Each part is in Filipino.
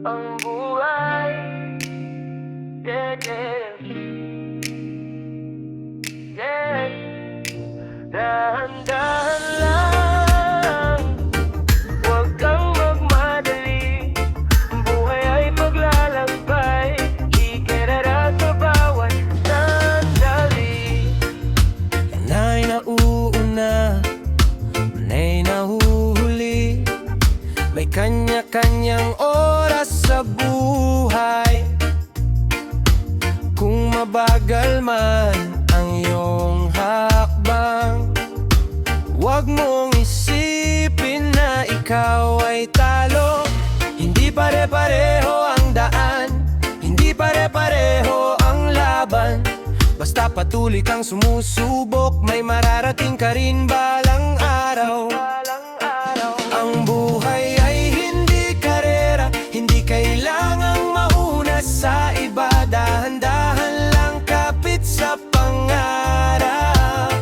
ang buhay. Yeah, yeah, yeah. Dahan-dahan lang, huwag kang magmadali. Ang buhay ay paglalakbay, ikerara sa bawat sandali. Yana'y nauuna, mana'y nahuhuli. May kanya-kanyang oras sa buhay. Kung mabagal man ang iyong hakbang, huwag mong isipin na ikaw ay talo. Hindi pare-pareho ang daan, hindi pare-pareho ang laban. Basta patuloy kang sumusubok, may mararating ka rin balang araw. Ang buhay ay hindi karera, hindi kailangang mauna sa iba. Dahan-dahan lang kapit sa pangarap.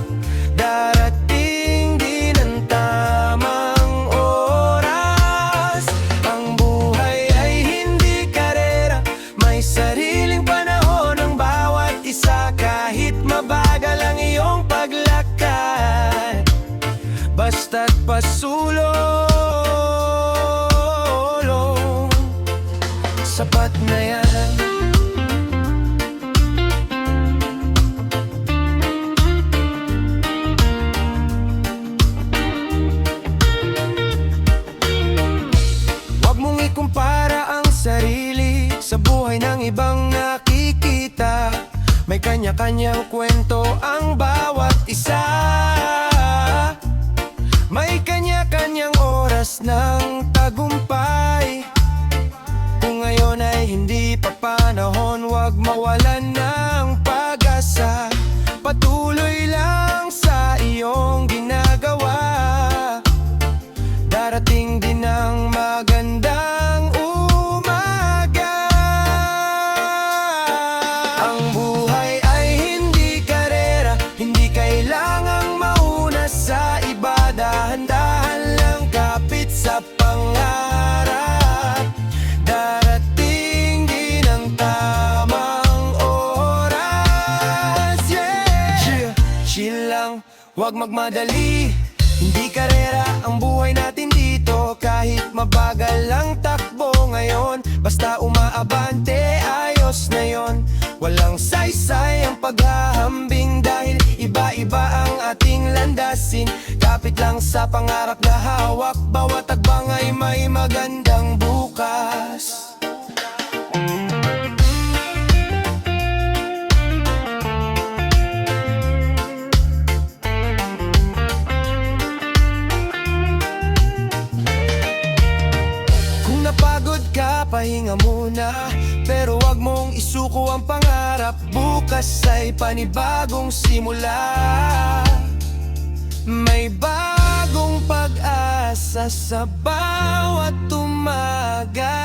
Darating din ang tamang oras. Ang buhay ay hindi karera, may sariling panahon ang bawat isa. Kahit mabagal ang iyong paglakad, basta't pasulong, sapat na yan. Huwag mong ikumpara ang sarili sa buhay ng ibang nakikita. May kanya-kanyang kwento ang bawat isa. May kanya-kanyang oras ng tagumpay. Kung ngayon ay hindi pa panahon, huwag mawalan ng pag-asa. Patuloy lang sa iyong ginagawa. Darating din ang magandang umaga. Ang buhay ay hindi karera, hindi kailangang mauna sa iba. Dahan-dahan lang kapit sa pangarap. Darating din ang tamang oras. Yeah, chill lang, huwag magmadali. Hindi karera ang buhay natin dito. Kahit mabagal ang takbo ngayon, basta umaabante, ayos na yon. Walang saysay ang paghahambing, dahil iba-iba ang ating landasin. Kapit lang sa pangarap na hawak, bawat tagbang ay may magandang bukas. Napagod ka, pahinga muna, pero wag mong isuko ang pangarap. Bukas ay panibagong simula. May bagong pag-asa sa bawat umaga.